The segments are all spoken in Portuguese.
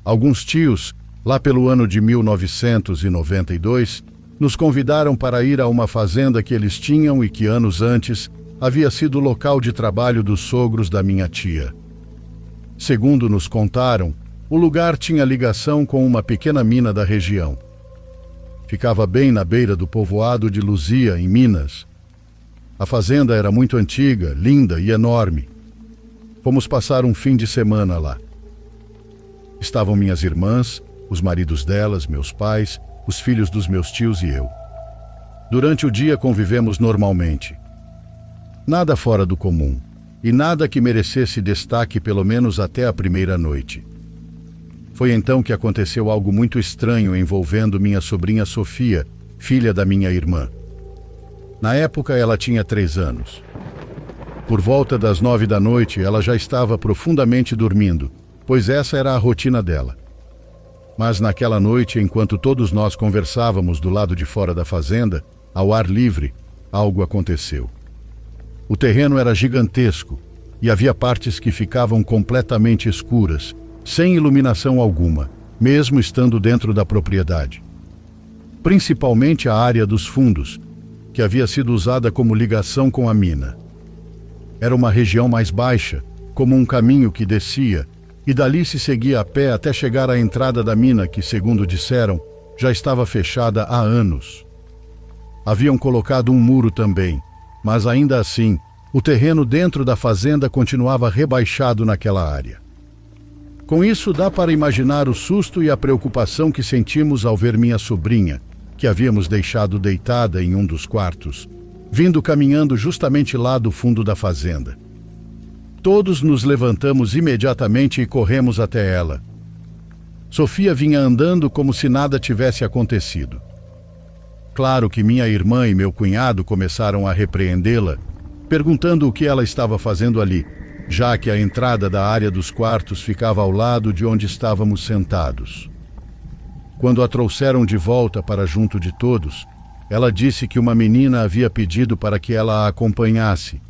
Alguns tios, lá pelo ano de 1992, nos convidaram para ir a uma fazenda que eles tinham e que anos antes havia sido local de trabalho dos sogros da minha tia. Segundo nos contaram, o lugar tinha ligação com uma pequena mina da região. Ficava bem na beira do povoado de Luzia, em Minas. A fazenda era muito antiga, linda e enorme. Fomos passar um fim de semana lá. Estavam minhas irmãs, os maridos delas, meus pais, os filhos dos meus tios e eu. Durante o dia convivemos normalmente. Nada fora do comum, e nada que merecesse destaque pelo menos até a primeira noite. Foi então que aconteceu algo muito estranho envolvendo minha sobrinha Sofia, filha da minha irmã. Na época ela tinha 3 anos. Por volta das 9 da noite ela já estava profundamente dormindo, pois essa era a rotina dela. Mas naquela noite, enquanto todos nós conversávamos do lado de fora da fazenda, ao ar livre, algo aconteceu. O terreno era gigantesco e havia partes que ficavam completamente escuras, sem iluminação alguma, mesmo estando dentro da propriedade. Principalmente a área dos fundos, que havia sido usada como ligação com a mina. Era uma região mais baixa, como um caminho que descia, e dali se seguia a pé até chegar à entrada da mina que, segundo disseram, já estava fechada há anos. Haviam colocado um muro também, mas ainda assim, o terreno dentro da fazenda continuava rebaixado naquela área. Com isso, dá para imaginar o susto e a preocupação que sentimos ao ver minha sobrinha, que havíamos deixado deitada em um dos quartos, vindo caminhando justamente lá do fundo da fazenda. Todos nos levantamos imediatamente e corremos até ela. Sofia vinha andando como se nada tivesse acontecido. Claro que minha irmã e meu cunhado começaram a repreendê-la, perguntando o que ela estava fazendo ali, já que a entrada da área dos quartos ficava ao lado de onde estávamos sentados. Quando a trouxeram de volta para junto de todos, ela disse que uma menina havia pedido para que ela a acompanhasse,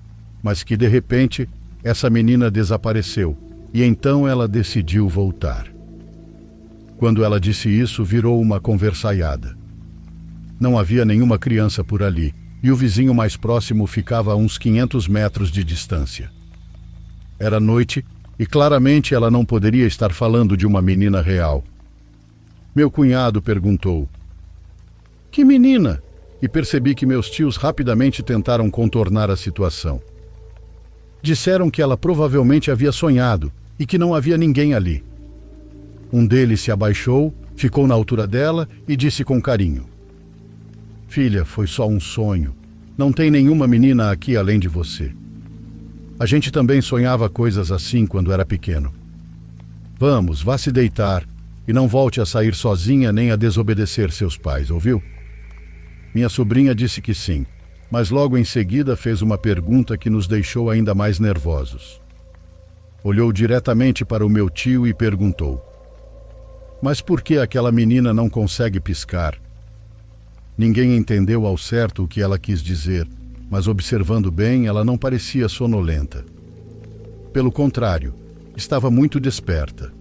mas que de repente essa menina desapareceu e então ela decidiu voltar. Quando ela disse isso, virou uma conversaiada. Não havia nenhuma criança por ali e o vizinho mais próximo ficava a uns 500 metros de distância. Era noite e claramente ela não poderia estar falando de uma menina real. Meu cunhado perguntou: "Que menina?" E percebi que meus tios rapidamente tentaram contornar a situação. Disseram que ela provavelmente havia sonhado e que não havia ninguém ali. Um deles se abaixou, ficou na altura dela e disse com carinho: "Filha, foi só um sonho. Não tem nenhuma menina aqui além de você. A gente também sonhava coisas assim quando era pequeno. Vamos, vá se deitar e não volte a sair sozinha nem a desobedecer seus pais, ouviu?" Minha sobrinha disse que sim, mas logo em seguida fez uma pergunta que nos deixou ainda mais nervosos. Olhou diretamente para o meu tio e perguntou: "Mas por que aquela menina não consegue piscar?" Ninguém entendeu ao certo o que ela quis dizer, mas observando bem, ela não parecia sonolenta. Pelo contrário, estava muito desperta.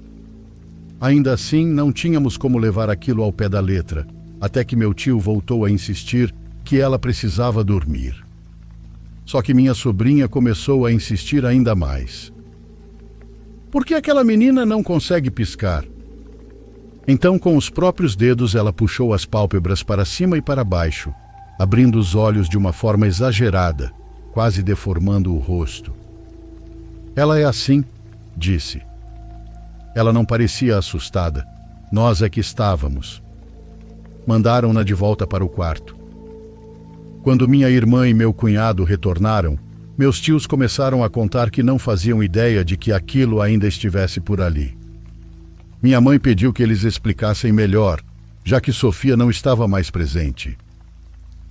Ainda assim, não tínhamos como levar aquilo ao pé da letra, até que meu tio voltou a insistir que ela precisava dormir. Só que minha sobrinha começou a insistir ainda mais. "Por que aquela menina não consegue piscar?" Então, com os próprios dedos, ela puxou as pálpebras para cima e para baixo, abrindo os olhos de uma forma exagerada, quase deformando o rosto. "Ela é assim", disse. Ela não parecia assustada. Nós é que estávamos. Mandaram-na de volta para o quarto. Quando minha irmã e meu cunhado retornaram, meus tios começaram a contar que não faziam ideia de que aquilo ainda estivesse por ali. Minha mãe pediu que eles explicassem melhor, já que Sofia não estava mais presente.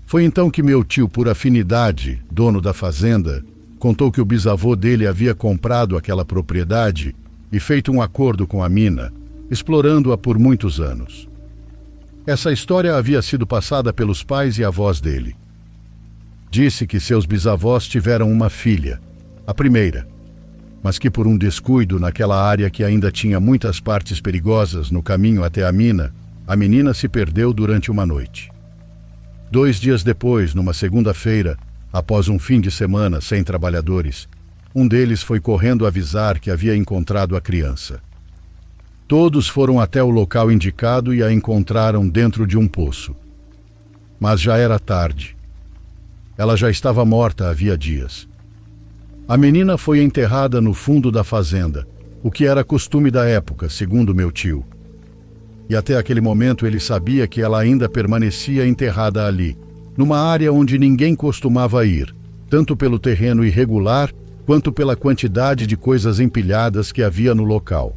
Foi então que meu tio, por afinidade, dono da fazenda, contou que o bisavô dele havia comprado aquela propriedade e feito um acordo com a mina, explorando-a por muitos anos. Essa história havia sido passada pelos pais e avós dele. Disse que seus bisavós tiveram uma filha, a primeira. mas que por um descuido naquela área que ainda tinha muitas partes perigosas no caminho até a menina se perdeu durante uma noite. 2 dias depois, numa segunda-feira, após um fim de semana sem trabalhadores, um deles foi correndo avisar que havia encontrado a criança. Todos foram até o local indicado e a encontraram dentro de um poço. Mas já era tarde. Ela já estava morta havia dias. A menina foi enterrada no fundo da fazenda, o que era costume da época, segundo meu tio. E até aquele momento ele sabia que ela ainda permanecia enterrada ali, numa área onde ninguém costumava ir, tanto pelo terreno irregular quanto pela quantidade de coisas empilhadas que havia no local.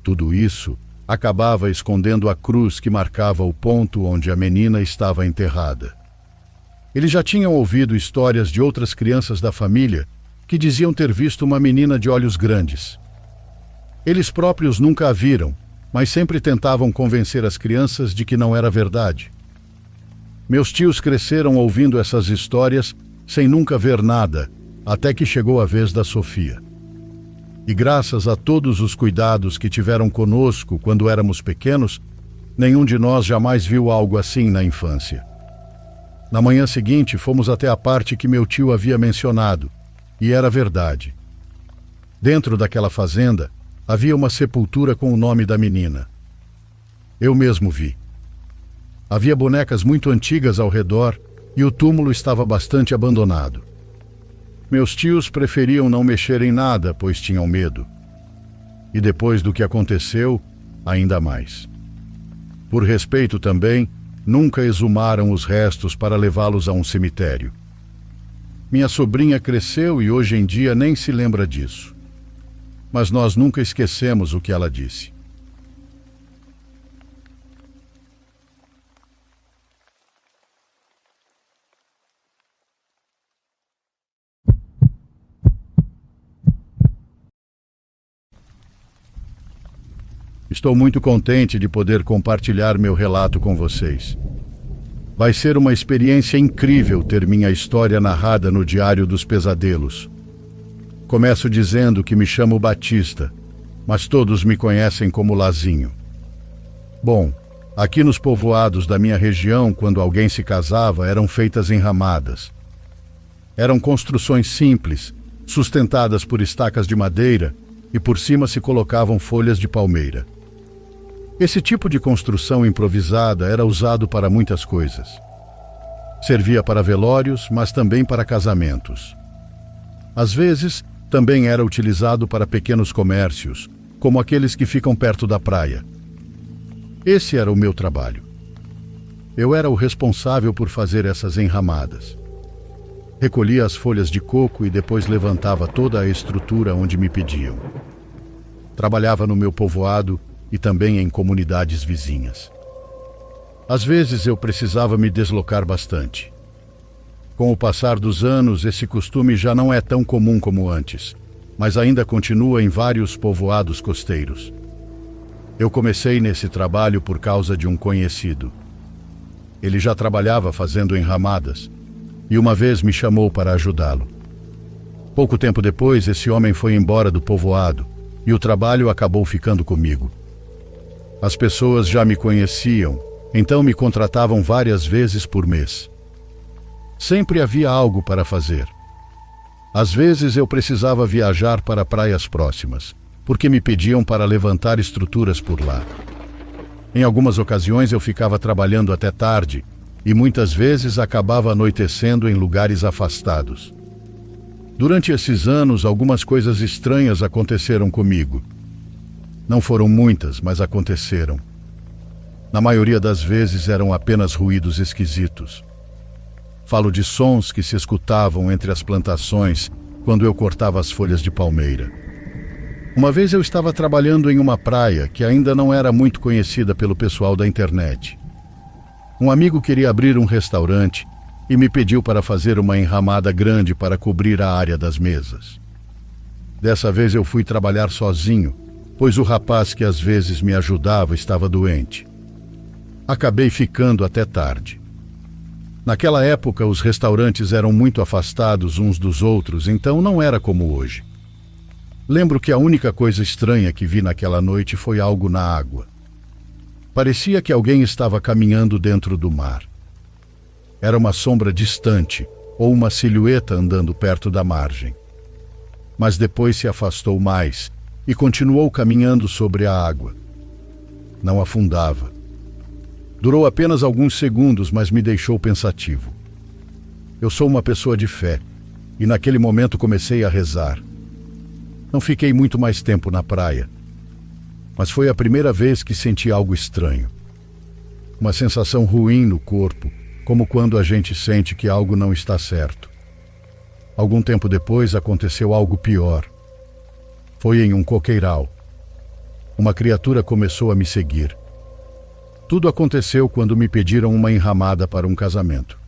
Tudo isso acabava escondendo a cruz que marcava o ponto onde a menina estava enterrada. Eles já tinham ouvido histórias de outras crianças da família que diziam ter visto uma menina de olhos grandes. Eles próprios nunca a viram, mas sempre tentavam convencer as crianças de que não era verdade. Meus tios cresceram ouvindo essas histórias sem nunca ver nada, até que chegou a vez da Sofia. E graças a todos os cuidados que tiveram conosco quando éramos pequenos, nenhum de nós jamais viu algo assim na infância. Na manhã seguinte, fomos até a parte que meu tio havia mencionado, e era verdade. Dentro daquela fazenda, havia uma sepultura com o nome da menina. Eu mesmo vi. Havia bonecas muito antigas ao redor e o túmulo estava bastante abandonado. Meus tios preferiam não mexer em nada, pois tinham medo. E depois do que aconteceu, ainda mais. Por respeito também, nunca exumaram os restos para levá-los a um cemitério. Minha sobrinha cresceu e hoje em dia nem se lembra disso. Mas nós nunca esquecemos o que ela disse. Estou muito contente de poder compartilhar meu relato com vocês. Vai ser uma experiência incrível ter minha história narrada no Diário dos Pesadelos. Começo dizendo que me chamo Batista, mas todos me conhecem como Lazinho. Bom, aqui nos povoados da minha região, quando alguém se casava, eram feitas enramadas. Eram construções simples, sustentadas por estacas de madeira, e por cima se colocavam folhas de palmeira. Esse tipo de construção improvisada era usado para muitas coisas. Servia para velórios, mas também para casamentos. Às vezes, também era utilizado para pequenos comércios, como aqueles que ficam perto da praia. Esse era o meu trabalho. Eu era o responsável por fazer essas enramadas. Recolhia as folhas de coco e depois levantava toda a estrutura onde me pediam. Trabalhava no meu povoado e também em comunidades vizinhas. Às vezes eu precisava me deslocar bastante. Com o passar dos anos, esse costume já não é tão comum como antes, mas ainda continua em vários povoados costeiros. Eu comecei nesse trabalho por causa de um conhecido. Ele já trabalhava fazendo enramadas e uma vez me chamou para ajudá-lo. Pouco tempo depois, esse homem foi embora do povoado e o trabalho acabou ficando comigo. As pessoas já me conheciam, então me contratavam várias vezes por mês. Sempre havia algo para fazer. Às vezes eu precisava viajar para praias próximas, porque me pediam para levantar estruturas por lá. Em algumas ocasiões eu ficava trabalhando até tarde e muitas vezes acabava anoitecendo em lugares afastados. Durante esses anos, algumas coisas estranhas aconteceram comigo. Não foram muitas, mas aconteceram. Na maioria das vezes eram apenas ruídos esquisitos. Falo de sons que se escutavam entre as plantações quando eu cortava as folhas de palmeira. Uma vez eu estava trabalhando em uma praia que ainda não era muito conhecida pelo pessoal da internet. Um amigo queria abrir um restaurante e me pediu para fazer uma enramada grande para cobrir a área das mesas. Dessa vez eu fui trabalhar sozinho, pois o rapaz que às vezes me ajudava estava doente. Acabei ficando até tarde. Naquela época, os restaurantes eram muito afastados uns dos outros, então não era como hoje. Lembro que a única coisa estranha que vi naquela noite foi algo na água. Parecia que alguém estava caminhando dentro do mar. Era uma sombra distante ou uma silhueta andando perto da margem. Mas depois se afastou mais e continuou caminhando sobre a água. Não afundava. Durou apenas alguns segundos, mas me deixou pensativo. Eu sou uma pessoa de fé e naquele momento comecei a rezar. Não fiquei muito mais tempo na praia, mas foi a primeira vez que senti algo estranho. Uma sensação ruim no corpo, como quando a gente sente que algo não está certo. Algum tempo depois aconteceu algo pior. Foi em um coqueiral. Uma criatura começou a me seguir. Tudo aconteceu quando me pediram uma enramada para um casamento.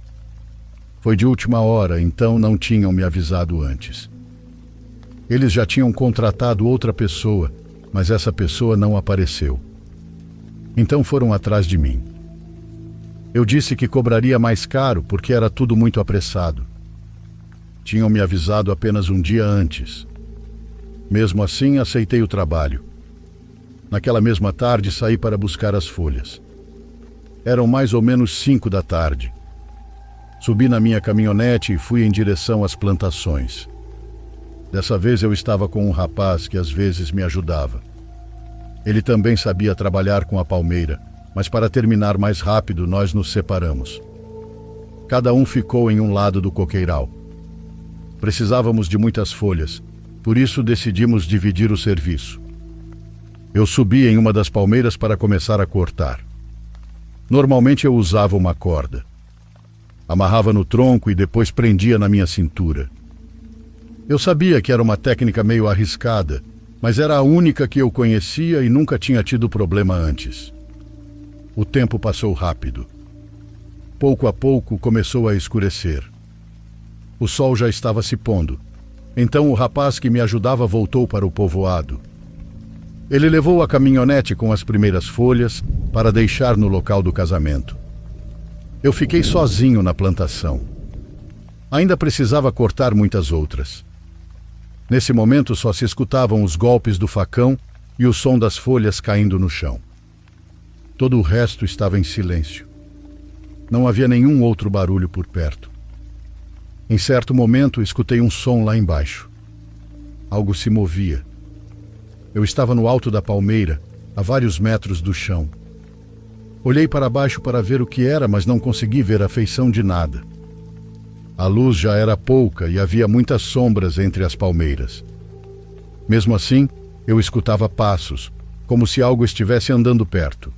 Foi de última hora, então não tinham me avisado antes. Eles já tinham contratado outra pessoa, mas essa pessoa não apareceu. Então foram atrás de mim. Eu disse que cobraria mais caro porque era tudo muito apressado. Tinham me avisado apenas um dia antes. Mesmo assim, aceitei o trabalho. Naquela mesma tarde, saí para buscar as folhas. Eram mais ou menos 5 da tarde. Subi na minha caminhonete e fui em direção às plantações. Dessa vez eu estava com um rapaz que às vezes me ajudava. Ele também sabia trabalhar com a palmeira, mas para terminar mais rápido nós nos separamos. Cada um ficou em um lado do coqueiral. Precisávamos de muitas folhas, por isso decidimos dividir o serviço. Eu subi em uma das palmeiras para começar a cortar. Normalmente eu usava uma corda. Amarrava no tronco e depois prendia na minha cintura. Eu sabia que era uma técnica meio arriscada, mas era a única que eu conhecia e nunca tinha tido problema antes. O tempo passou rápido. Pouco a pouco começou a escurecer. O sol já estava se pondo. Então o rapaz que me ajudava voltou para o povoado. Ele levou a caminhonete com as primeiras folhas para deixar no local do casamento. Eu fiquei sozinho na plantação. Ainda precisava cortar muitas outras. Nesse momento só se escutavam os golpes do facão e o som das folhas caindo no chão. Todo o resto estava em silêncio. Não havia nenhum outro barulho por perto. Em certo momento escutei um som lá embaixo. Algo se movia. Eu estava no alto da palmeira, a vários metros do chão. Olhei para baixo para ver o que era, mas não consegui ver a feição de nada. A luz já era pouca e havia muitas sombras entre as palmeiras. Mesmo assim, eu escutava passos, como se algo estivesse andando perto.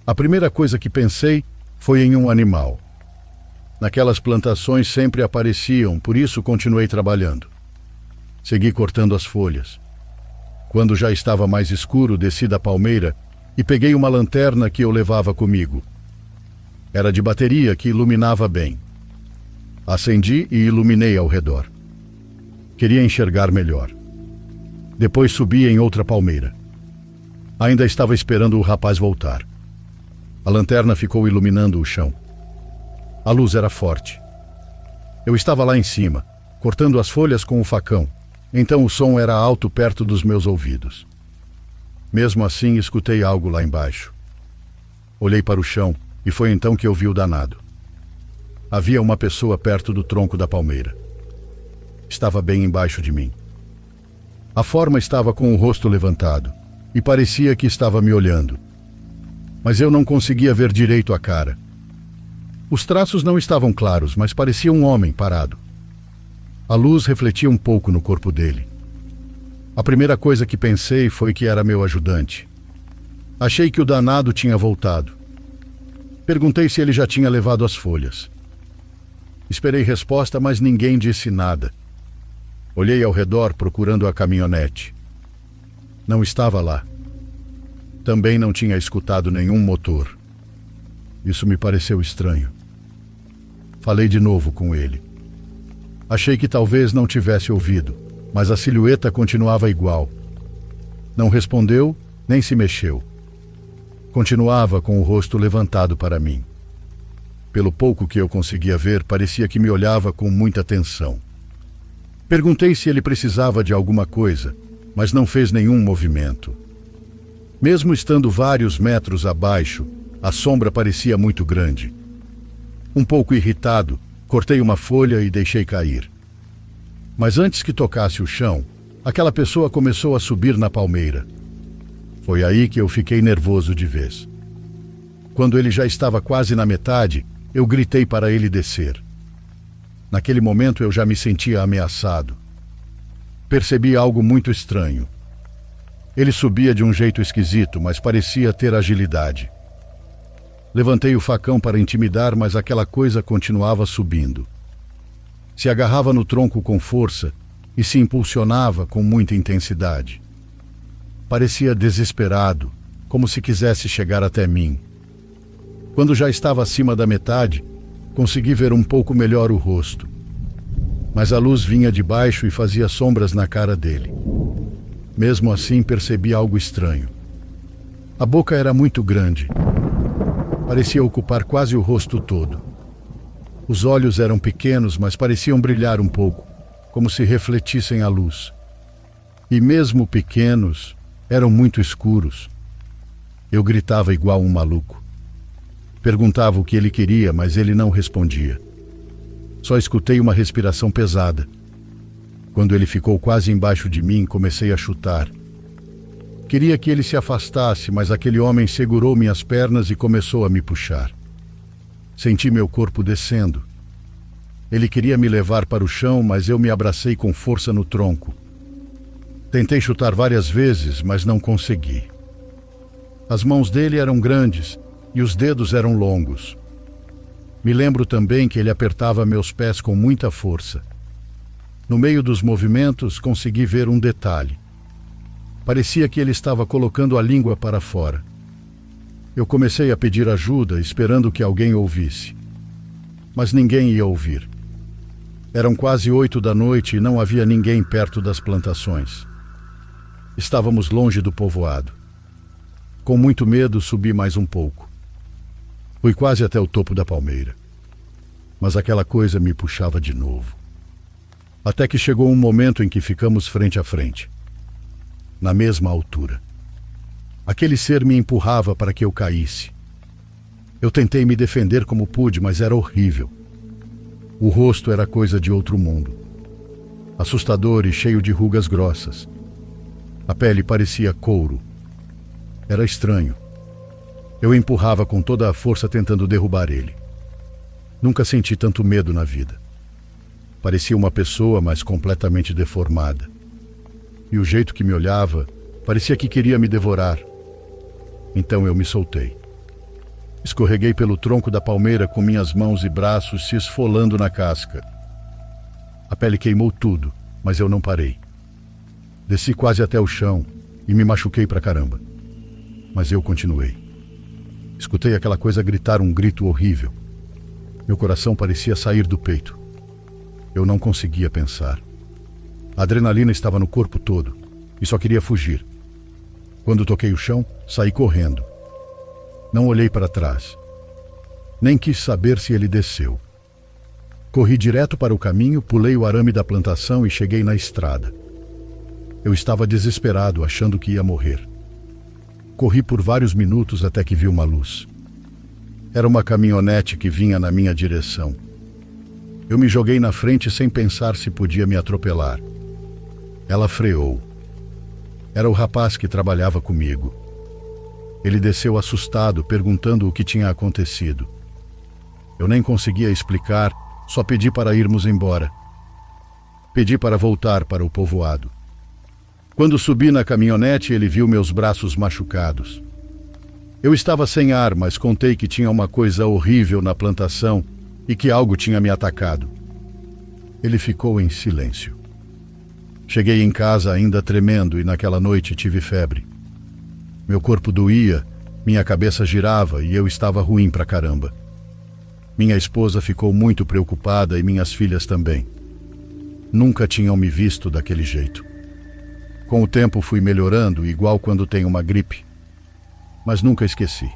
A primeira coisa que pensei foi em um animal. Naquelas plantações sempre apareciam, por isso continuei trabalhando. Segui cortando as folhas. Quando já estava mais escuro, desci da palmeira e peguei uma lanterna que eu levava comigo. Era de bateria que iluminava bem. Acendi e iluminei ao redor. Queria enxergar melhor. Depois subi em outra palmeira. Ainda estava esperando o rapaz voltar. A lanterna ficou iluminando o chão. A luz era forte. Eu estava lá em cima, cortando as folhas com o facão. Então o som era alto perto dos meus ouvidos. Mesmo assim, escutei algo lá embaixo. Olhei para o chão e foi então que eu vi o danado. Havia uma pessoa perto do tronco da palmeira. Estava bem embaixo de mim. A forma estava com o rosto levantado e parecia que estava me olhando. Mas eu não conseguia ver direito a cara. Os traços não estavam claros, mas parecia um homem parado. A luz refletia um pouco no corpo dele. A primeira coisa que pensei foi que era meu ajudante. Achei que o danado tinha voltado. Perguntei se ele já tinha levado as folhas. Esperei resposta, mas ninguém disse nada. Olhei ao redor procurando a caminhonete. Não estava lá. Também não tinha escutado nenhum motor. Isso me pareceu estranho. Falei de novo com ele. Achei que talvez não tivesse ouvido, mas a silhueta continuava igual. Não respondeu, nem se mexeu. Continuava com o rosto levantado para mim. Pelo pouco que eu conseguia ver, parecia que me olhava com muita atenção. Perguntei se ele precisava de alguma coisa, mas não fez nenhum movimento. Mesmo estando vários metros abaixo, a sombra parecia muito grande. Um pouco irritado, cortei uma folha e deixei cair. Mas antes que tocasse o chão, aquela pessoa começou a subir na palmeira. Foi aí que eu fiquei nervoso de vez. Quando ele já estava quase na metade, eu gritei para ele descer. Naquele momento eu já me sentia ameaçado. Percebi algo muito estranho. Ele subia de um jeito esquisito, mas parecia ter agilidade. Levantei o facão para intimidar, mas aquela coisa continuava subindo. Se agarrava no tronco com força e se impulsionava com muita intensidade. Parecia desesperado, como se quisesse chegar até mim. Quando já estava acima da metade, consegui ver um pouco melhor o rosto. Mas a luz vinha de baixo e fazia sombras na cara dele. Mesmo assim, percebi algo estranho. A boca era muito grande. Parecia ocupar quase o rosto todo. Os olhos eram pequenos, mas pareciam brilhar um pouco, como se refletissem a luz. E mesmo pequenos, eram muito escuros. Eu gritava igual um maluco. Perguntava o que ele queria, mas ele não respondia. Só escutei uma respiração pesada. Quando ele ficou quase embaixo de mim, comecei a chutar. Queria que ele se afastasse, mas aquele homem segurou minhas pernas e começou a me puxar. Senti meu corpo descendo. Ele queria me levar para o chão, mas eu me abracei com força no tronco. Tentei chutar várias vezes, mas não consegui. As mãos dele eram grandes e os dedos eram longos. Me lembro também que ele apertava meus pés com muita força. No meio dos movimentos, consegui ver um detalhe. Parecia que ele estava colocando a língua para fora. Eu comecei a pedir ajuda, esperando que alguém ouvisse. Mas ninguém ia ouvir. Eram quase 8 da noite e não havia ninguém perto das plantações. Estávamos longe do povoado. Com muito medo, subi mais um pouco. Fui quase até o topo da palmeira. Mas aquela coisa me puxava de novo. Até que chegou um momento em que ficamos frente a frente. Na mesma altura. Aquele ser me empurrava para que eu caísse. Eu tentei me defender como pude, mas era horrível. O rosto era coisa de outro mundo. Assustador e cheio de rugas grossas. A pele parecia couro. Era estranho. Eu empurrava com toda a força tentando derrubar ele. Nunca senti tanto medo na vida. Parecia uma pessoa, mas completamente deformada. E o jeito que me olhava, parecia que queria me devorar. Então eu me soltei. Escorreguei pelo tronco da palmeira com minhas mãos e braços se esfolando na casca. A pele queimou tudo, mas eu não parei. Desci quase até o chão e me machuquei pra caramba. Mas eu continuei. Escutei aquela coisa gritar um grito horrível. Meu coração parecia sair do peito. Eu não conseguia pensar. A adrenalina estava no corpo todo e só queria fugir. Quando toquei o chão, saí correndo. Não olhei para trás. Nem quis saber se ele desceu. Corri direto para o caminho, pulei o arame da plantação e cheguei na estrada. Eu estava desesperado, achando que ia morrer. Corri por vários minutos até que vi uma luz. Era uma caminhonete que vinha na minha direção. Eu me joguei na frente sem pensar se podia me atropelar. Ela freou. Era o rapaz que trabalhava comigo. Ele desceu assustado, perguntando o que tinha acontecido. Eu nem conseguia explicar, só pedi para irmos embora. Pedi para voltar para o povoado. Quando subi na caminhonete, ele viu meus braços machucados. Eu estava sem ar, mas contei que tinha uma coisa horrível na plantação e que algo tinha me atacado. Ele ficou em silêncio. Cheguei em casa ainda tremendo e naquela noite tive febre. Meu corpo doía, minha cabeça girava e eu estava ruim pra caramba. Minha esposa ficou muito preocupada e minhas filhas também. Nunca tinham me visto daquele jeito. Com o tempo fui melhorando, igual quando tenho uma gripe. Mas nunca esqueci.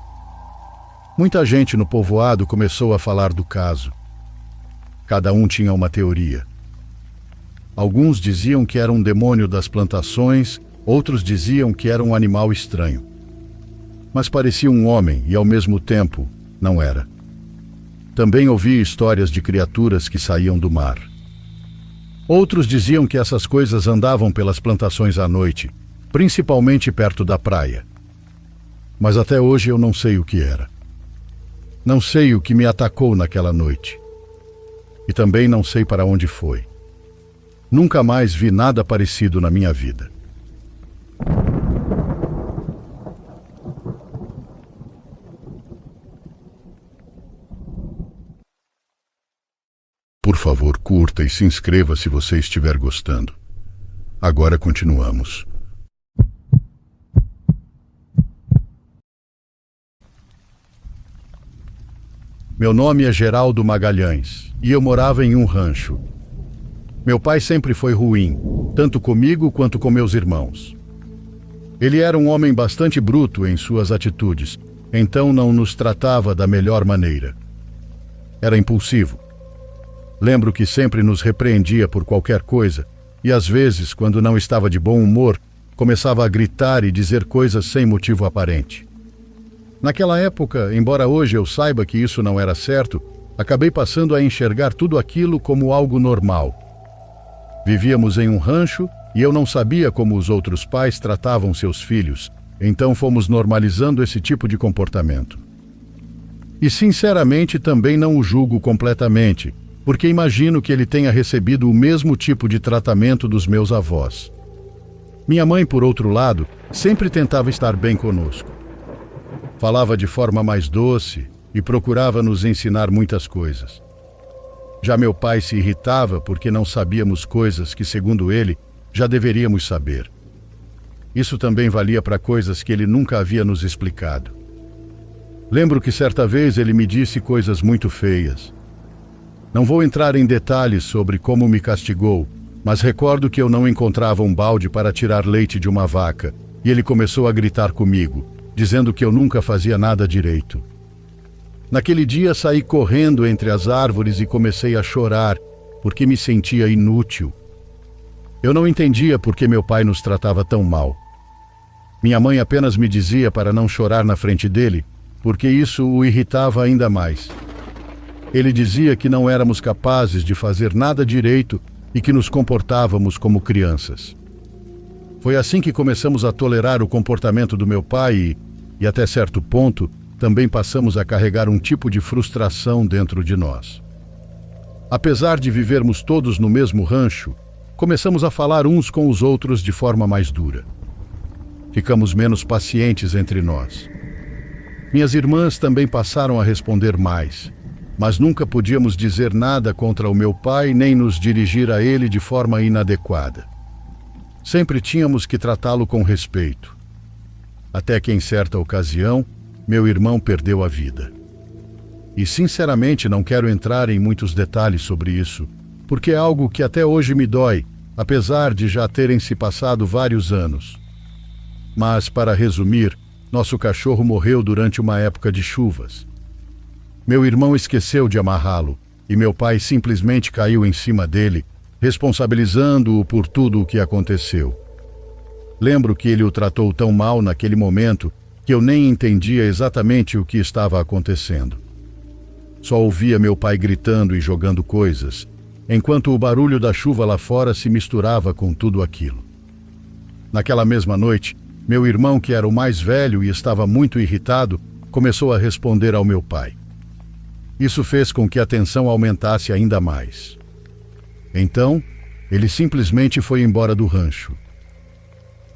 Muita gente no povoado começou a falar do caso. Cada um tinha uma teoria. Alguns diziam que era um demônio das plantações, outros diziam que era um animal estranho. Mas parecia um homem e, ao mesmo tempo, não era. Também ouvi histórias de criaturas que saíam do mar. Outros diziam que essas coisas andavam pelas plantações à noite, principalmente perto da praia. Mas até hoje eu não sei o que era. Não sei o que me atacou naquela noite. E também não sei para onde foi. Nunca mais vi nada parecido na minha vida. Por favor, curta e se inscreva se você estiver gostando. Agora continuamos. Meu nome é Geraldo Magalhães e eu morava em um rancho. Meu pai sempre foi ruim, tanto comigo quanto com meus irmãos. Ele era um homem bastante bruto em suas atitudes, então não nos tratava da melhor maneira. Era impulsivo. Lembro que sempre nos repreendia por qualquer coisa e às vezes, quando não estava de bom humor, começava a gritar e dizer coisas sem motivo aparente. Naquela época, embora hoje eu saiba que isso não era certo, acabei passando a enxergar tudo aquilo como algo normal. Vivíamos em um rancho e eu não sabia como os outros pais tratavam seus filhos, então fomos normalizando esse tipo de comportamento. E sinceramente também não o julgo completamente, porque imagino que ele tenha recebido o mesmo tipo de tratamento dos meus avós. Minha mãe, por outro lado, sempre tentava estar bem conosco. Falava de forma mais doce e procurava nos ensinar muitas coisas. Já meu pai se irritava porque não sabíamos coisas que, segundo ele, já deveríamos saber. Isso também valia para coisas que ele nunca havia nos explicado. Lembro que certa vez ele me disse coisas muito feias. Não vou entrar em detalhes sobre como me castigou, mas recordo que eu não encontrava um balde para tirar leite de uma vaca, e ele começou a gritar comigo, dizendo que eu nunca fazia nada direito. Naquele dia saí correndo entre as árvores e comecei a chorar, porque me sentia inútil. Eu não entendia por que meu pai nos tratava tão mal. Minha mãe apenas me dizia para não chorar na frente dele, porque isso o irritava ainda mais. Ele dizia que não éramos capazes de fazer nada direito e que nos comportávamos como crianças. Foi assim que começamos a tolerar o comportamento do meu pai e até certo ponto, também passamos a carregar um tipo de frustração dentro de nós. Apesar de vivermos todos no mesmo rancho, começamos a falar uns com os outros de forma mais dura. Ficamos menos pacientes entre nós. Minhas irmãs também passaram a responder mais, mas nunca podíamos dizer nada contra o meu pai nem nos dirigir a ele de forma inadequada. Sempre tínhamos que tratá-lo com respeito. Até que em certa ocasião, meu irmão perdeu a vida. E sinceramente não quero entrar em muitos detalhes sobre isso, porque é algo que até hoje me dói, apesar de já terem se passado vários anos. Mas, para resumir, nosso cachorro morreu durante uma época de chuvas. Meu irmão esqueceu de amarrá-lo, e meu pai simplesmente caiu em cima dele, responsabilizando-o por tudo o que aconteceu. Lembro que ele o tratou tão mal naquele momento que eu nem entendia exatamente o que estava acontecendo. Só ouvia meu pai gritando e jogando coisas, enquanto o barulho da chuva lá fora se misturava com tudo aquilo. Naquela mesma noite, meu irmão, que era o mais velho e estava muito irritado, começou a responder ao meu pai. Isso fez com que a tensão aumentasse ainda mais. Então, ele simplesmente foi embora do rancho.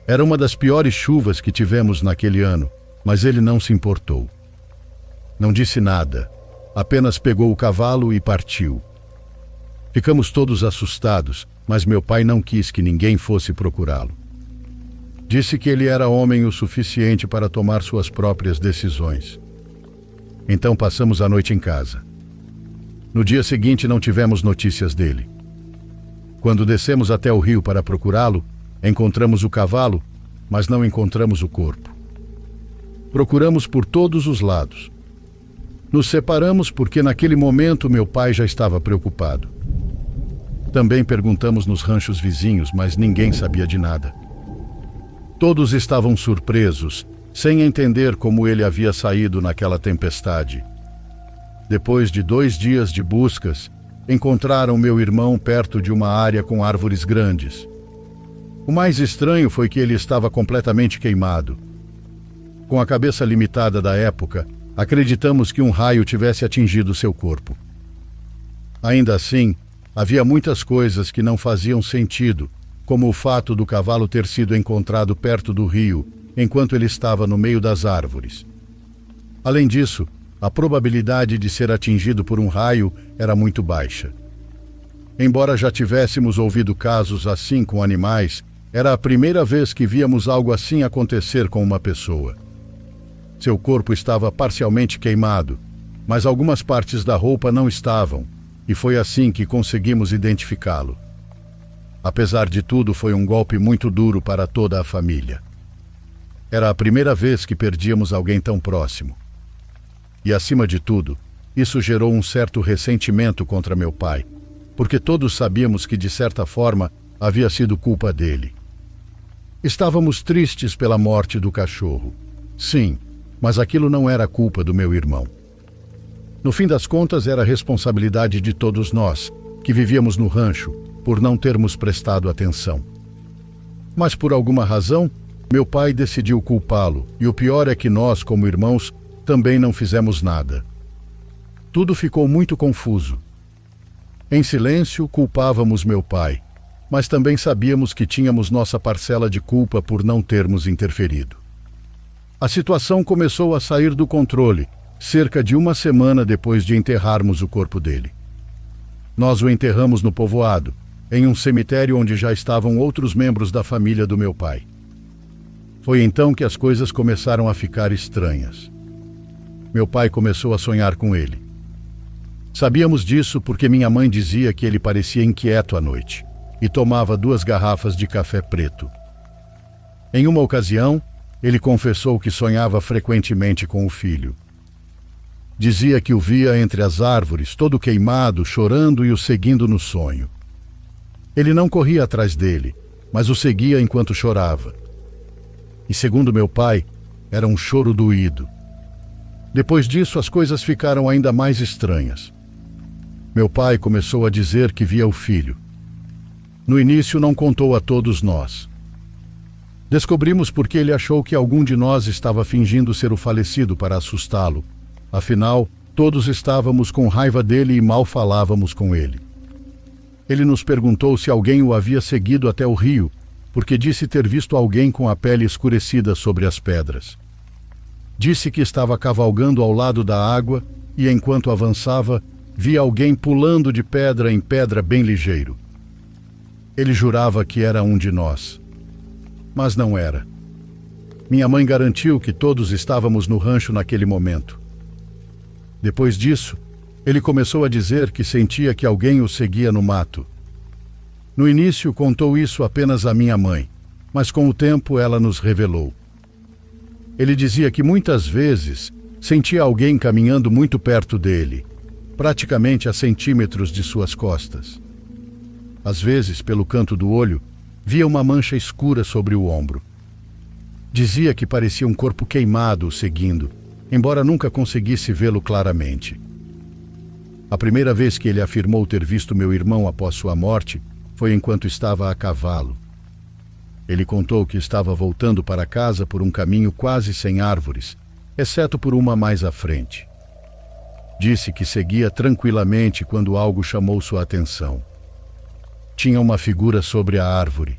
Era uma das piores chuvas que tivemos naquele ano, mas ele não se importou. Não disse nada, apenas pegou o cavalo e partiu. Ficamos todos assustados, mas meu pai não quis que ninguém fosse procurá-lo. Disse que ele era homem o suficiente para tomar suas próprias decisões. Então passamos a noite em casa. No dia seguinte não tivemos notícias dele. Quando descemos até o rio para procurá-lo, encontramos o cavalo, mas não encontramos o corpo. Procuramos por todos os lados. Nos separamos porque naquele momento meu pai já estava preocupado. Também perguntamos nos ranchos vizinhos, mas ninguém sabia de nada. Todos estavam surpresos, sem entender como ele havia saído naquela tempestade. Depois de 2 dias de buscas, encontraram meu irmão perto de uma área com árvores grandes. O mais estranho foi que ele estava completamente queimado. Com a cabeça limitada da época, acreditamos que um raio tivesse atingido seu corpo. Ainda assim, havia muitas coisas que não faziam sentido, como o fato do cavalo ter sido encontrado perto do rio, enquanto ele estava no meio das árvores. Além disso, a probabilidade de ser atingido por um raio era muito baixa. Embora já tivéssemos ouvido casos assim com animais, era a primeira vez que víamos algo assim acontecer com uma pessoa. Seu corpo estava parcialmente queimado, mas algumas partes da roupa não estavam, e foi assim que conseguimos identificá-lo. Apesar de tudo, foi um golpe muito duro para toda a família. Era a primeira vez que perdíamos alguém tão próximo. E, acima de tudo, isso gerou um certo ressentimento contra meu pai, porque todos sabíamos que, de certa forma, havia sido culpa dele. Estávamos tristes pela morte do cachorro. Sim, mas aquilo não era culpa do meu irmão. No fim das contas, era responsabilidade de todos nós, que vivíamos no rancho, por não termos prestado atenção. Mas, por alguma razão, meu pai decidiu culpá-lo, e o pior é que nós, como irmãos, também não fizemos nada. Tudo ficou muito confuso. Em silêncio, culpávamos meu pai, mas também sabíamos que tínhamos nossa parcela de culpa por não termos interferido. A situação começou a sair do controle, cerca de 1 semana depois de enterrarmos o corpo dele. Nós o enterramos no povoado, em um cemitério onde já estavam outros membros da família do meu pai. Foi então que as coisas começaram a ficar estranhas. Meu pai começou a sonhar com ele. Sabíamos disso porque minha mãe dizia que ele parecia inquieto à noite e tomava 2 garrafas de café preto. Em uma ocasião, ele confessou que sonhava frequentemente com o filho. Dizia que o via entre as árvores, todo queimado, chorando e o seguindo no sonho. Ele não corria atrás dele, mas o seguia enquanto chorava. E, segundo meu pai, era um choro doído. Depois disso, as coisas ficaram ainda mais estranhas. Meu pai começou a dizer que via o filho. No início, não contou a todos nós. Descobrimos porque ele achou que algum de nós estava fingindo ser o falecido para assustá-lo. Afinal, todos estávamos com raiva dele e mal falávamos com ele. Ele nos perguntou se alguém o havia seguido até o rio, porque disse ter visto alguém com a pele escurecida sobre as pedras. Disse que estava cavalgando ao lado da água e, enquanto avançava, via alguém pulando de pedra em pedra bem ligeiro. Ele jurava que era um de nós. Mas não era. Minha mãe garantiu que todos estávamos no rancho naquele momento. Depois disso, ele começou a dizer que sentia que alguém o seguia no mato. No início, contou isso apenas à minha mãe, mas com o tempo ela nos revelou. Ele dizia que muitas vezes sentia alguém caminhando muito perto dele, praticamente a centímetros de suas costas. Às vezes, pelo canto do olho, via uma mancha escura sobre o ombro. Dizia que parecia um corpo queimado o seguindo, embora nunca conseguisse vê-lo claramente. A primeira vez que ele afirmou ter visto meu irmão após sua morte foi enquanto estava a cavalo. Ele contou que estava voltando para casa por um caminho quase sem árvores, exceto por uma mais à frente. Disse que seguia tranquilamente quando algo chamou sua atenção. Tinha uma figura sobre a árvore.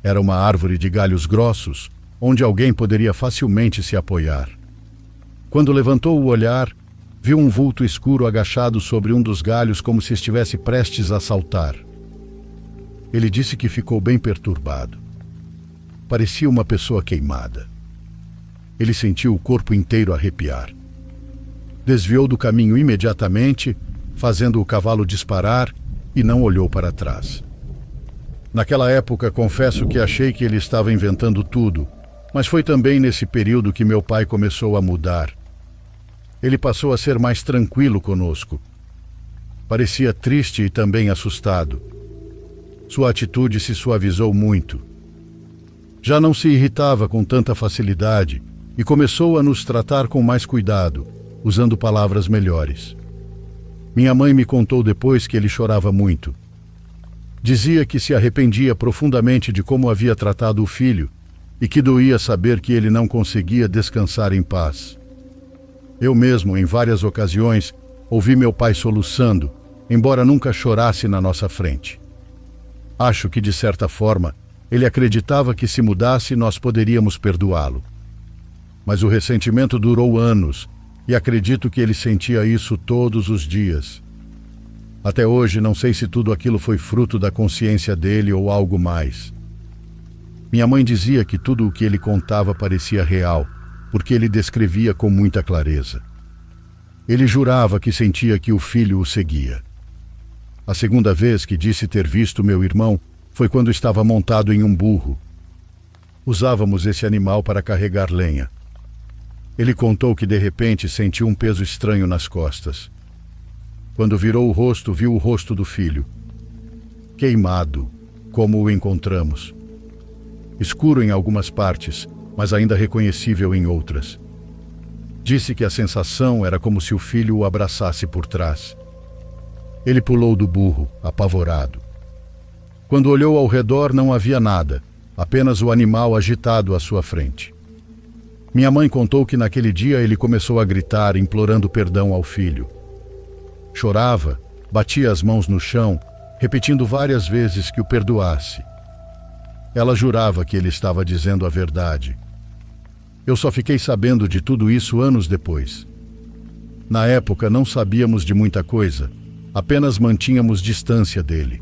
Era uma árvore de galhos grossos, onde alguém poderia facilmente se apoiar. Quando levantou o olhar, viu um vulto escuro agachado sobre um dos galhos como se estivesse prestes a saltar. Ele disse que ficou bem perturbado. Parecia uma pessoa queimada. Ele sentiu o corpo inteiro arrepiar. Desviou do caminho imediatamente, fazendo o cavalo disparar, e não olhou para trás. Naquela época, confesso que achei que ele estava inventando tudo, mas foi também nesse período que meu pai começou a mudar. Ele passou a ser mais tranquilo conosco. Parecia triste e também assustado. Sua atitude se suavizou muito. Já não se irritava com tanta facilidade e começou a nos tratar com mais cuidado, usando palavras melhores. Minha mãe me contou depois que ele chorava muito. Dizia que se arrependia profundamente de como havia tratado o filho e que doía saber que ele não conseguia descansar em paz. Eu mesmo, em várias ocasiões, ouvi meu pai soluçando, embora nunca chorasse na nossa frente. Acho que, de certa forma, ele acreditava que se mudasse nós poderíamos perdoá-lo. Mas o ressentimento durou anos e acredito que ele sentia isso todos os dias. Até hoje não sei se tudo aquilo foi fruto da consciência dele ou algo mais. Minha mãe dizia que tudo o que ele contava parecia real, porque ele descrevia com muita clareza. Ele jurava que sentia que o filho o seguia. A segunda vez que disse ter visto meu irmão foi quando estava montado em um burro. Usávamos esse animal para carregar lenha. Ele contou que de repente sentiu um peso estranho nas costas. Quando virou o rosto, viu o rosto do filho. Queimado, como o encontramos. Escuro em algumas partes, mas ainda reconhecível em outras. Disse que a sensação era como se o filho o abraçasse por trás. Ele pulou do burro, apavorado. Quando olhou ao redor, não havia nada, apenas o animal agitado à sua frente. Minha mãe contou que naquele dia ele começou a gritar, implorando perdão ao filho. Chorava, batia as mãos no chão, repetindo várias vezes que o perdoasse. Ela jurava que ele estava dizendo a verdade. Eu só fiquei sabendo de tudo isso anos depois. Na época não sabíamos de muita coisa, apenas mantínhamos distância dele.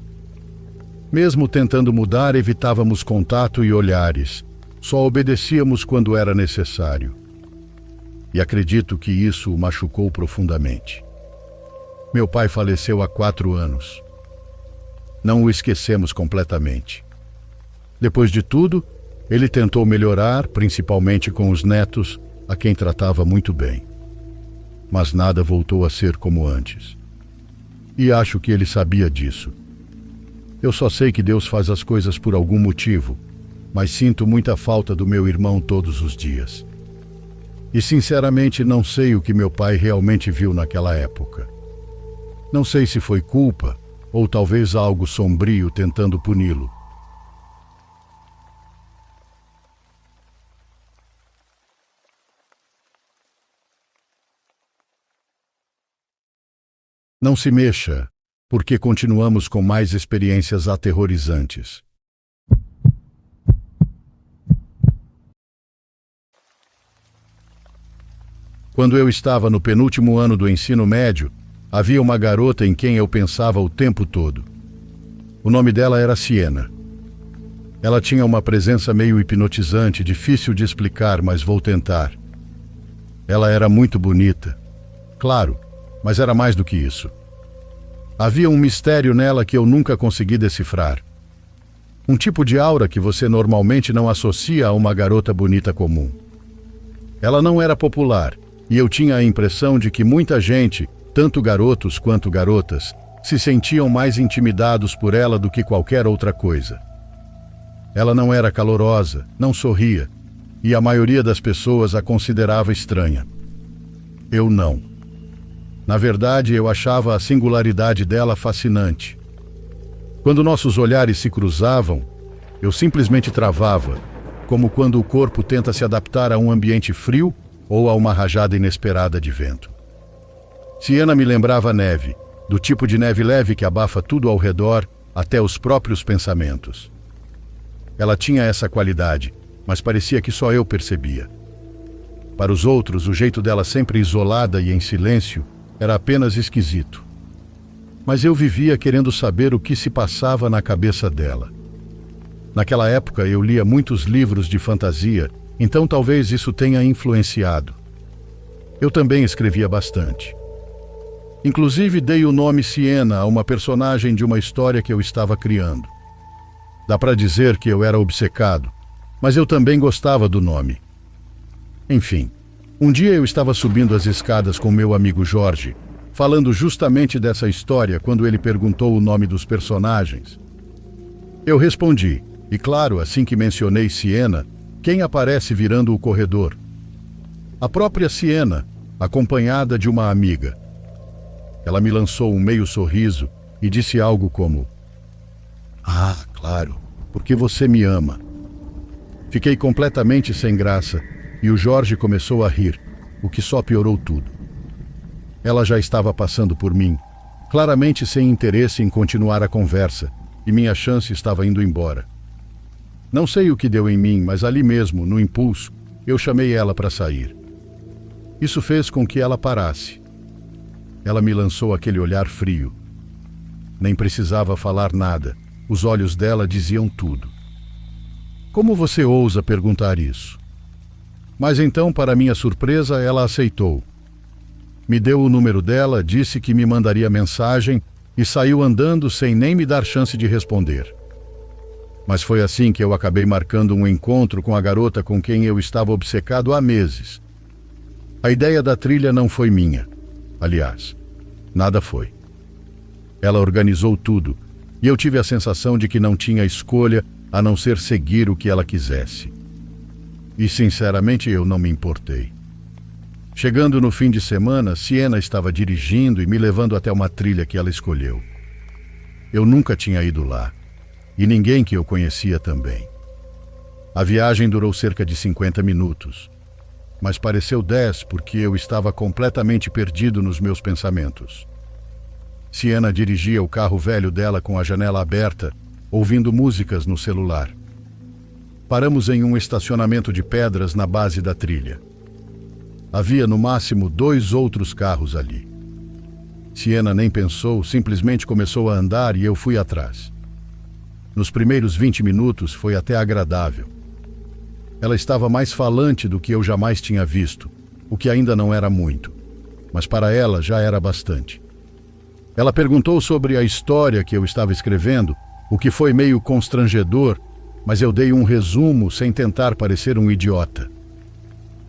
Mesmo tentando mudar, evitávamos contato e olhares. Só obedecíamos quando era necessário. E acredito que isso o machucou profundamente. Meu pai faleceu há 4 anos. Não o esquecemos completamente. Depois de tudo, ele tentou melhorar, principalmente com os netos, a quem tratava muito bem. Mas nada voltou a ser como antes. E acho que ele sabia disso. Eu só sei que Deus faz as coisas por algum motivo, mas sinto muita falta do meu irmão todos os dias. E sinceramente não sei o que meu pai realmente viu naquela época. Não sei se foi culpa ou talvez algo sombrio tentando puni-lo. Não se mexa, porque continuamos com mais experiências aterrorizantes. Quando eu estava no penúltimo ano do ensino médio, havia uma garota em quem eu pensava o tempo todo. O nome dela era Siena. Ela tinha uma presença meio hipnotizante, difícil de explicar, mas vou tentar. Ela era muito bonita. Claro, mas era mais do que isso. Havia um mistério nela que eu nunca consegui decifrar. Um tipo de aura que você normalmente não associa a uma garota bonita comum. Ela não era popular, e eu tinha a impressão de que muita gente, tanto garotos quanto garotas, se sentiam mais intimidados por ela do que qualquer outra coisa. Ela não era calorosa, não sorria, e a maioria das pessoas a considerava estranha. Eu não. Na verdade, eu achava a singularidade dela fascinante. Quando nossos olhares se cruzavam, eu simplesmente travava, como quando o corpo tenta se adaptar a um ambiente frio ou a uma rajada inesperada de vento. Siena me lembrava neve, do tipo de neve leve que abafa tudo ao redor, até os próprios pensamentos. Ela tinha essa qualidade, mas parecia que só eu percebia. Para os outros, o jeito dela sempre isolada e em silêncio era apenas esquisito. Mas eu vivia querendo saber o que se passava na cabeça dela. Naquela época eu lia muitos livros de fantasia, então talvez isso tenha influenciado. Eu também escrevia bastante. Inclusive dei o nome Siena a uma personagem de uma história que eu estava criando. Dá para dizer que eu era obcecado, mas eu também gostava do nome. Enfim, um dia eu estava subindo as escadas com meu amigo Jorge, falando justamente dessa história quando ele perguntou o nome dos personagens. Eu respondi, e claro, assim que mencionei Siena, quem aparece virando o corredor? A própria Siena, acompanhada de uma amiga. Ela me lançou um meio sorriso e disse algo como: "Ah, claro, porque você me ama." Fiquei completamente sem graça e o Jorge começou a rir, o que só piorou tudo. Ela já estava passando por mim, claramente sem interesse em continuar a conversa, e minha chance estava indo embora. Não sei o que deu em mim, mas ali mesmo, no impulso, eu chamei ela para sair. Isso fez com que ela parasse. Ela me lançou aquele olhar frio. Nem precisava falar nada. Os olhos dela diziam tudo. Como você ousa perguntar isso? Mas então, para minha surpresa, ela aceitou. Me deu o número dela, disse que me mandaria mensagem e saiu andando sem nem me dar chance de responder. Mas foi assim que eu acabei marcando um encontro com a garota com quem eu estava obcecado há meses. A ideia da trilha não foi minha. Aliás, nada foi. Ela organizou tudo e eu tive a sensação de que não tinha escolha a não ser seguir o que ela quisesse. E sinceramente eu não me importei. Chegando no fim de semana, Siena estava dirigindo e me levando até uma trilha que ela escolheu. Eu nunca tinha ido lá, e ninguém que eu conhecia também. A viagem durou cerca de 50 minutos, mas pareceu 10 porque eu estava completamente perdido nos meus pensamentos. Siena dirigia o carro velho dela com a janela aberta, ouvindo músicas no celular. Paramos em um estacionamento de pedras na base da trilha. Havia no máximo 2 outros carros ali. Siena nem pensou, simplesmente começou a andar e eu fui atrás. Nos primeiros 20 minutos foi até agradável. Ela estava mais falante do que eu jamais tinha visto, o que ainda não era muito, mas para ela já era bastante. Ela perguntou sobre a história que eu estava escrevendo, o que foi meio constrangedor, mas eu dei um resumo sem tentar parecer um idiota.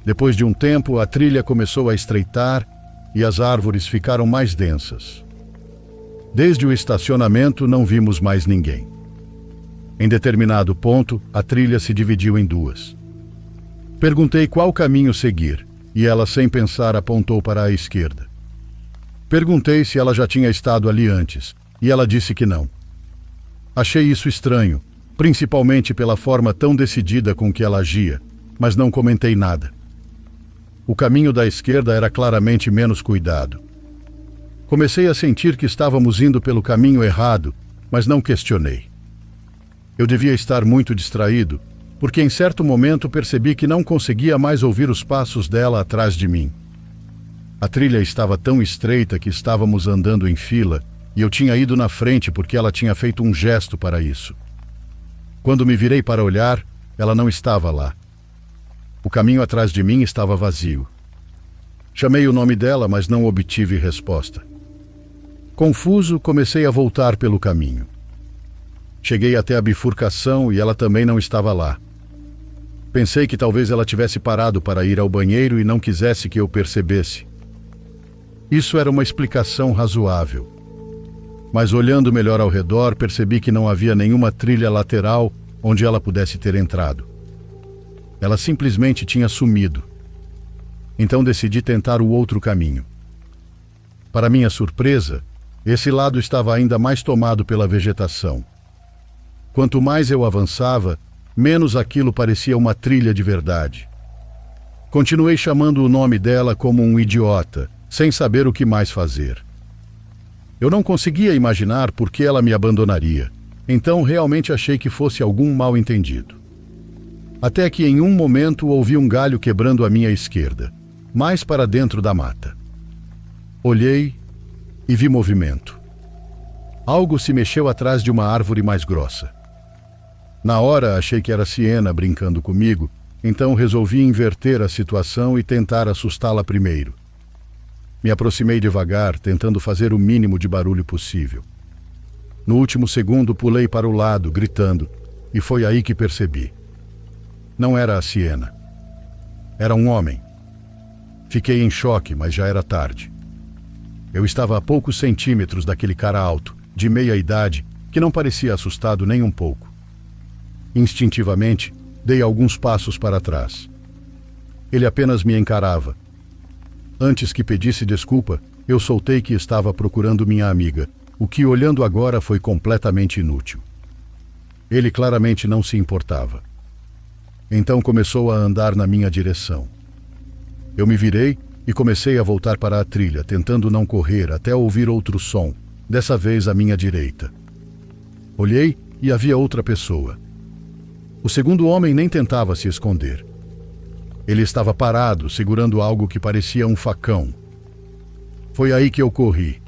Depois de um tempo, a trilha começou a estreitar e as árvores ficaram mais densas. Desde o estacionamento não vimos mais ninguém. Em determinado ponto, a trilha se dividiu em 2. Perguntei qual caminho seguir, e ela, sem pensar, apontou para a esquerda. Perguntei se ela já tinha estado ali antes, e ela disse que não. Achei isso estranho, principalmente pela forma tão decidida com que ela agia, mas não comentei nada. O caminho da esquerda era claramente menos cuidado. Comecei a sentir que estávamos indo pelo caminho errado, mas não questionei. Eu devia estar muito distraído, porque em certo momento percebi que não conseguia mais ouvir os passos dela atrás de mim. A trilha estava tão estreita que estávamos andando em fila e eu tinha ido na frente porque ela tinha feito um gesto para isso. Quando me virei para olhar, ela não estava lá. O caminho atrás de mim estava vazio. Chamei o nome dela, mas não obtive resposta. Confuso, comecei a voltar pelo caminho. Cheguei até a bifurcação e ela também não estava lá. Pensei que talvez ela tivesse parado para ir ao banheiro e não quisesse que eu percebesse. Isso era uma explicação razoável. Mas olhando melhor ao redor, percebi que não havia nenhuma trilha lateral onde ela pudesse ter entrado. Ela simplesmente tinha sumido. Então decidi tentar o outro caminho. Para minha surpresa, esse lado estava ainda mais tomado pela vegetação. Quanto mais eu avançava, menos aquilo parecia uma trilha de verdade. Continuei chamando o nome dela como um idiota, sem saber o que mais fazer. Eu não conseguia imaginar por que ela me abandonaria, então realmente achei que fosse algum mal-entendido. Até que em um momento ouvi um galho quebrando à minha esquerda, mais para dentro da mata. Olhei e vi movimento. Algo se mexeu atrás de uma árvore mais grossa. Na hora achei que era Siena brincando comigo, então resolvi inverter a situação e tentar assustá-la primeiro. Me aproximei devagar, tentando fazer o mínimo de barulho possível. No último segundo pulei para o lado, gritando, e foi aí que percebi. Não era a Siena. Era um homem. Fiquei em choque, mas já era tarde. Eu estava a poucos centímetros daquele cara alto, de meia idade, que não parecia assustado nem um pouco. Instintivamente, dei alguns passos para trás. Ele apenas me encarava. Antes que pedisse desculpa, eu soltei que estava procurando minha amiga, o que, olhando agora, foi completamente inútil. Ele claramente não se importava. Então começou a andar na minha direção. Eu me virei e comecei a voltar para a trilha, tentando não correr até ouvir outro som, dessa vez à minha direita. Olhei e havia outra pessoa. O segundo homem nem tentava se esconder. Ele estava parado, segurando algo que parecia um facão. Foi aí que eu corri.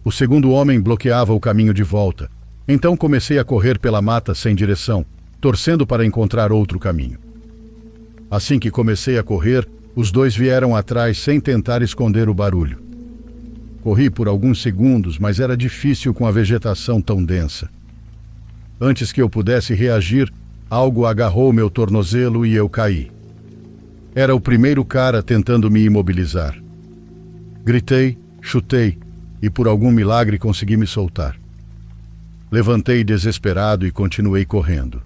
O segundo homem bloqueava o caminho de volta. Então comecei a correr pela mata sem direção, torcendo para encontrar outro caminho. Assim que comecei a correr, os dois vieram atrás sem tentar esconder o barulho. Corri por alguns segundos, mas era difícil com a vegetação tão densa. Antes que eu pudesse reagir, algo agarrou meu tornozelo e eu caí. Era o primeiro cara tentando me imobilizar. Gritei, chutei e por algum milagre consegui me soltar. Levantei desesperado e continuei correndo.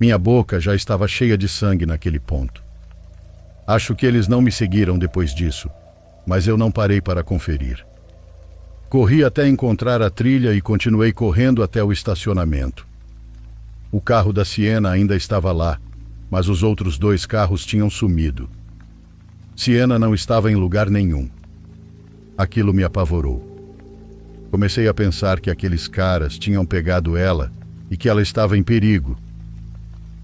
Minha boca já estava cheia de sangue naquele ponto. Acho que eles não me seguiram depois disso, mas eu não parei para conferir. Corri até encontrar a trilha e continuei correndo até o estacionamento. O carro da Siena ainda estava lá, mas os outros dois carros tinham sumido. Siena não estava em lugar nenhum. Aquilo me apavorou. Comecei a pensar que aqueles caras tinham pegado ela e que ela estava em perigo.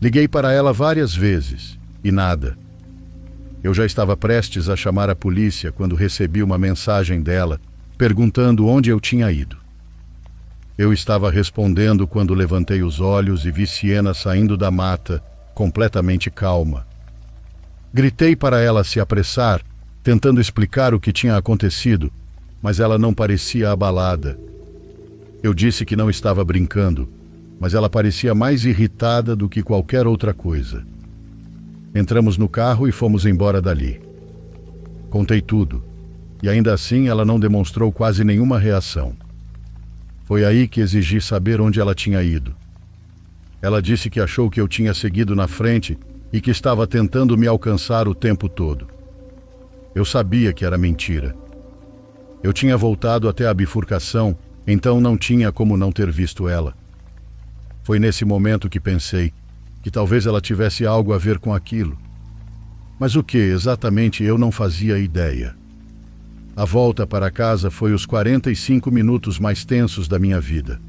Liguei para ela várias vezes e nada. Eu já estava prestes a chamar a polícia quando recebi uma mensagem dela perguntando onde eu tinha ido. Eu estava respondendo quando levantei os olhos e vi Siena saindo da mata, completamente calma. Gritei para ela se apressar, tentando explicar o que tinha acontecido, mas ela não parecia abalada. Eu disse que não estava brincando, mas ela parecia mais irritada do que qualquer outra coisa. Entramos no carro e fomos embora dali. Contei tudo, e ainda assim ela não demonstrou quase nenhuma reação. Foi aí que exigi saber onde ela tinha ido. Ela disse que achou que eu tinha seguido na frente e que estava tentando me alcançar o tempo todo. Eu sabia que era mentira. Eu tinha voltado até a bifurcação, então não tinha como não ter visto ela. Foi nesse momento que pensei que talvez ela tivesse algo a ver com aquilo. Mas o que exatamente eu não fazia ideia. A volta para casa foi os 45 minutos mais tensos da minha vida.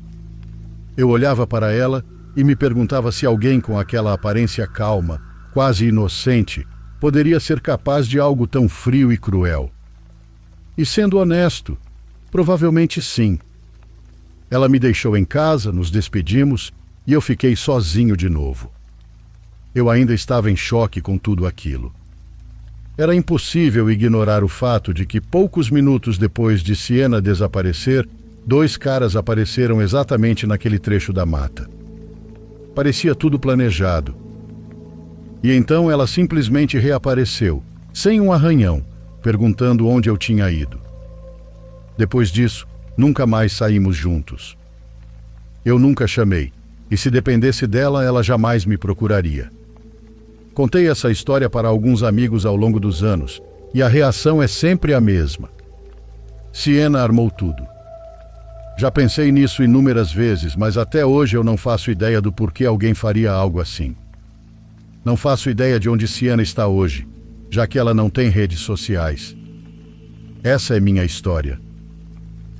Eu olhava para ela e me perguntava se alguém com aquela aparência calma, quase inocente, poderia ser capaz de algo tão frio e cruel. E sendo honesto, provavelmente sim. Ela me deixou em casa, nos despedimos e eu fiquei sozinho de novo. Eu ainda estava em choque com tudo aquilo. Era impossível ignorar o fato de que poucos minutos depois de Siena desaparecer, dois caras apareceram exatamente naquele trecho da mata. Parecia tudo planejado. E então ela simplesmente reapareceu, sem um arranhão, perguntando onde eu tinha ido. Depois disso, nunca mais saímos juntos. Eu nunca chamei, e se dependesse dela, ela jamais me procuraria. Contei essa história para alguns amigos ao longo dos anos, e a reação é sempre a mesma. Siena armou tudo. Já pensei nisso inúmeras vezes, mas até hoje eu não faço ideia do porquê alguém faria algo assim. Não faço ideia de onde Siena está hoje, já que ela não tem redes sociais. Essa é minha história.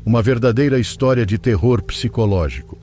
Uma verdadeira história de terror psicológico.